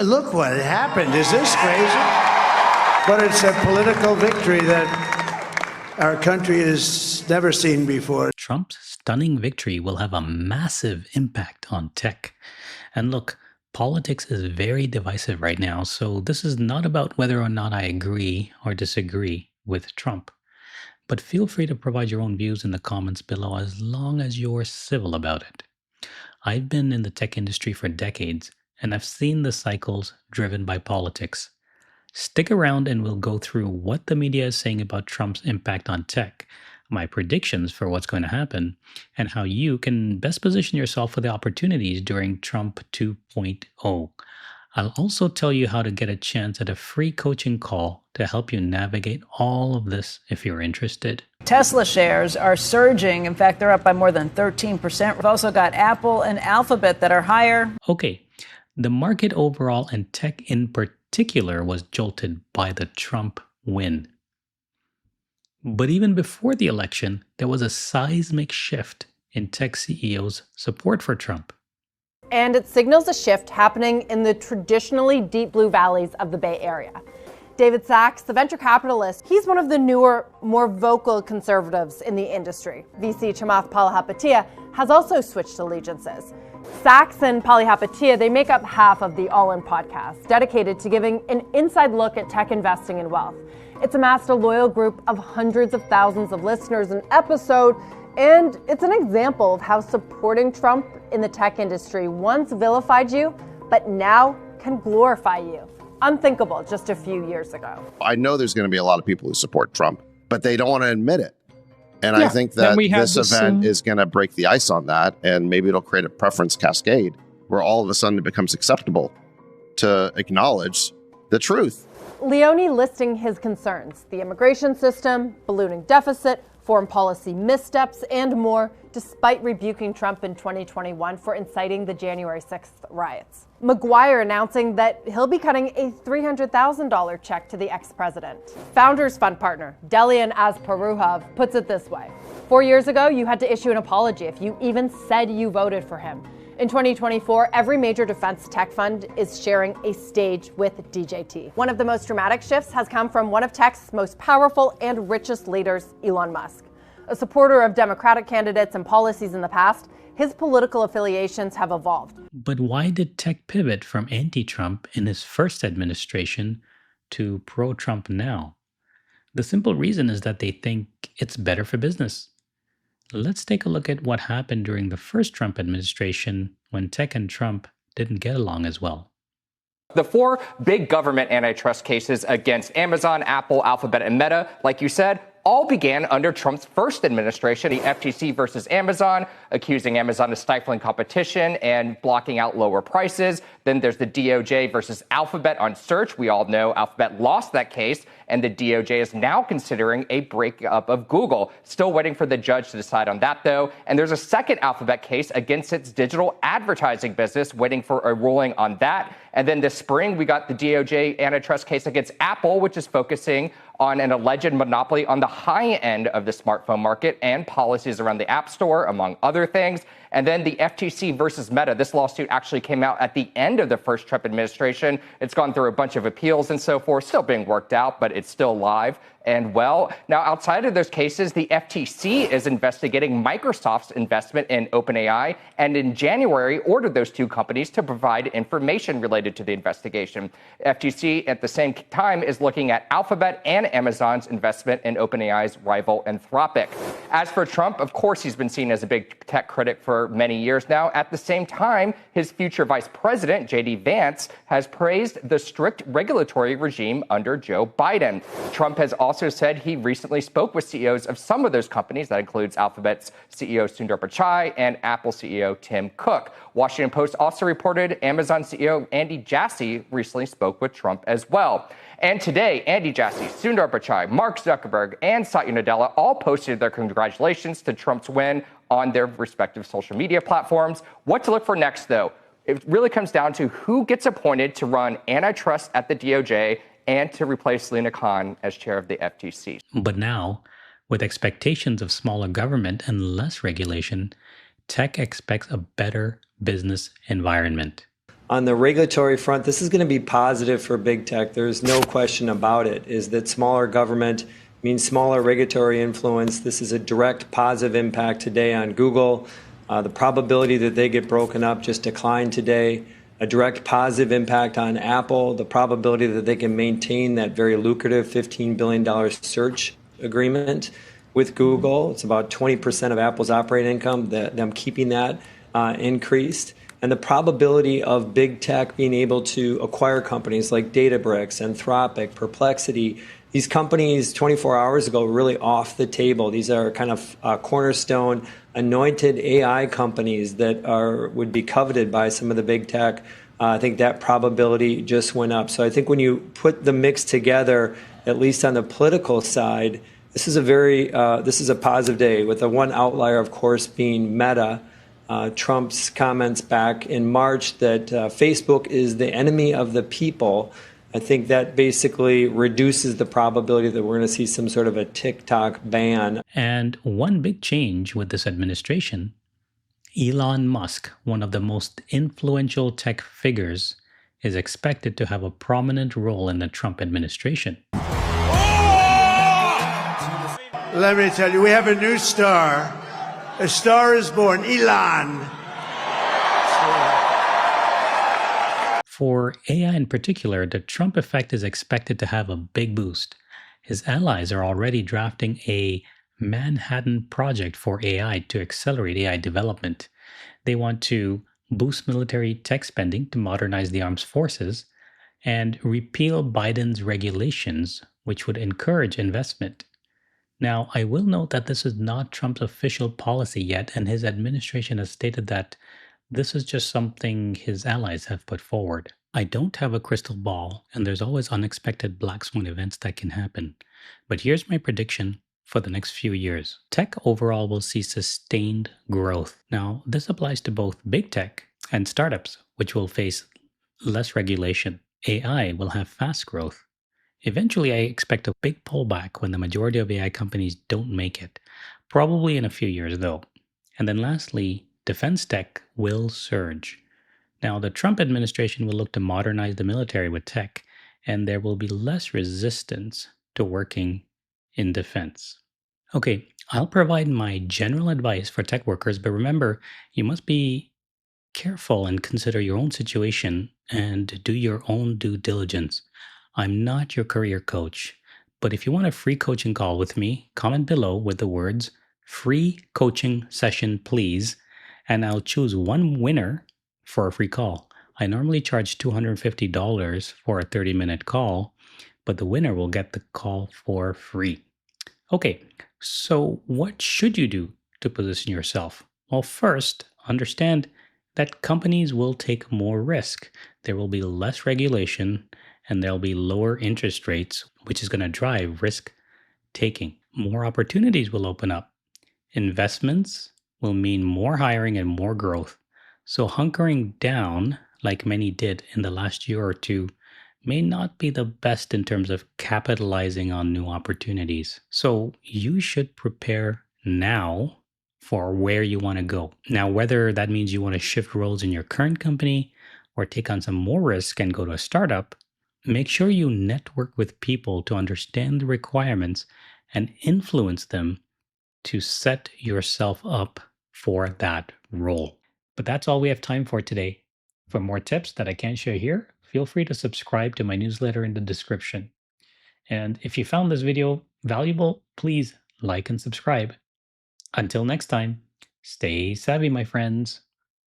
Look what happened. Is this crazy? But it's a political victory that our country has never seen before. Trump's stunning victory will have a massive impact on tech. And look, politics is very divisive right now, so this is not about whether or not I agree or disagree with Trump. But feel free to provide your own views in the comments below as long as you're civil about it. I've been in the tech industry for decades, and I've seen the cycles driven by politics. Stick around and we'll go through what the media is saying about Trump's impact on tech, my predictions for what's going to happen, and how you can best position yourself for the opportunities during Trump 2.0. I'll also tell you how to get a chance at a free coaching call to help you navigate all of this if you're interested. Tesla shares are surging. In fact, they're up by more than 13%. We've also got Apple and Alphabet that are higher. Okay, the market overall and tech in particular was jolted by the Trump win. But even before the election, there was a seismic shift in tech CEOs' support for Trump. And it signals a shift happening in the traditionally deep blue valleys of the Bay Area. David Sachs, the venture capitalist, he's one of the newer, more vocal conservatives in the industry. VC Chamath Palihapitiya has also switched allegiances. Sachs and Palihapitiya, they make up half of the All In podcast, dedicated to giving an inside look at tech investing and wealth. It's amassed a loyal group of hundreds of thousands of listeners an episode, and it's an example of how supporting Trump in the tech industry once vilified you, but now can glorify you. Unthinkable just a few years ago. I know there's going to be a lot of people who support Trump, but they don't want to admit it. And I think that this event is going to break the ice on that, and maybe it'll create a preference cascade where all of a sudden it becomes acceptable to acknowledge the truth. Leone listing his concerns: the immigration system, ballooning deficit, foreign policy missteps, and more, despite rebuking Trump in 2021 for inciting the January 6th riots. McGuire announcing that he'll be cutting a $300,000 check to the ex-president. Founders Fund partner Delian Azparuhov puts it this way: 4 years ago, you had to issue an apology if you even said you voted for him. In 2024, every major defense tech fund is sharing a stage with DJT. One of the most dramatic shifts has come from one of tech's most powerful and richest leaders, Elon Musk. A supporter of Democratic candidates and policies in the past, his political affiliations have evolved. But why did tech pivot from anti-Trump in his first administration to pro-Trump now? The simple reason is that they think it's better for business. Let's take a look at what happened during the first Trump administration when tech and Trump didn't get along as well. The four big government antitrust cases against Amazon, Apple, Alphabet, and Meta, like you said, all began under Trump's first administration. The FTC versus Amazon, accusing Amazon of stifling competition and blocking out lower prices. Then there's the DOJ versus Alphabet on search. We all know Alphabet lost that case, and the DOJ is now considering a breakup of Google. Still waiting for the judge to decide on that, though. And there's a second Alphabet case against its digital advertising business, waiting for a ruling on that. And then this spring, we got the DOJ antitrust case against Apple, which is focusing on an alleged monopoly on the high end of the smartphone market and policies around the App Store, among other things. And then the FTC versus Meta. This lawsuit actually came out at the end of the first Trump administration. It's gone through a bunch of appeals and so forth, still being worked out, but it's still live. And well, now outside of those cases, the FTC is investigating Microsoft's investment in OpenAI, and in January ordered those two companies to provide information related to the investigation. FTC at the same time is looking at Alphabet and Amazon's investment in OpenAI's rival Anthropic. As for Trump, of course, he's been seen as a big tech critic for many years now. At the same time, his future vice president, J.D. Vance, has praised the strict regulatory regime under Joe Biden. Trump has also said he recently spoke with CEOs of some of those companies. That includes Alphabet's CEO Sundar Pichai and Apple CEO Tim Cook. Washington Post also reported Amazon CEO Andy Jassy recently spoke with Trump as well. And today, Andy Jassy, Sundar Pichai, Mark Zuckerberg, and Satya Nadella all posted their congratulations to Trump's win on their respective social media platforms. What to look for next, though? It really comes down to who gets appointed to run antitrust at the DOJ and to replace Lina Khan as chair of the FTC. But now, with expectations of smaller government and less regulation, tech expects a better business environment. On the regulatory front, this is going to be positive for big tech. There's no question about it, is that smaller government means smaller regulatory influence. This is a direct positive impact today on Google. The probability that they get broken up just declined today. A direct positive impact on Apple. The probability that they can maintain that very lucrative $15 billion search agreement with Google. It's about 20% of Apple's operating income, them keeping that increased. And the probability of big tech being able to acquire companies like Databricks, Anthropic, Perplexity, these companies 24 hours ago were really off the table. These are kind of cornerstone, anointed AI companies that would be coveted by some of the big tech. I think that probability just went up. So I think when you put the mix together, at least on the political side, this is a positive day, with the one outlier, of course, being Meta. Trump's comments back in March that Facebook is the enemy of the people. I think that basically reduces the probability that we're going to see some sort of a TikTok ban. And one big change with this administration, Elon Musk, one of the most influential tech figures, is expected to have a prominent role in the Trump administration. Let me tell you, we have a new star. A star is born, Elon. For AI in particular, the Trump effect is expected to have a big boost. His allies are already drafting a Manhattan Project for AI to accelerate AI development. They want to boost military tech spending to modernize the armed forces and repeal Biden's regulations, which would encourage investment. Now, I will note that this is not Trump's official policy yet, and his administration has stated that this is just something his allies have put forward. I don't have a crystal ball, and there's always unexpected black swan events that can happen. But here's my prediction for the next few years. Tech overall will see sustained growth. Now, this applies to both big tech and startups, which will face less regulation. AI will have fast growth. Eventually, I expect a big pullback when the majority of AI companies don't make it, probably in a few years though. And then lastly, defense tech will surge. Now, the Trump administration will look to modernize the military with tech, and there will be less resistance to working in defense. Okay, I'll provide my general advice for tech workers, but remember, you must be careful and consider your own situation and do your own due diligence. I'm not your career coach, but if you want a free coaching call with me, comment below with the words "free coaching session, please," and I'll choose one winner for a free call. I normally charge $250 for a 30-minute call, but the winner will get the call for free. Okay, so what should you do to position yourself? Well, first, understand that companies will take more risk. There will be less regulation and there'll be lower interest rates, which is going to drive risk taking. More opportunities will open up. Investments will mean more hiring and more growth. So hunkering down, like many did in the last year or two, may not be the best in terms of capitalizing on new opportunities. So you should prepare now for where you want to go. Now, whether that means you want to shift roles in your current company or take on some more risk and go to a startup, make sure you network with people to understand the requirements and influence them to set yourself up for that role. But that's all we have time for today. For more tips that I can't share here, feel free to subscribe to my newsletter in the description. And if you found this video valuable, please like and subscribe. Until next time, stay savvy, my friends.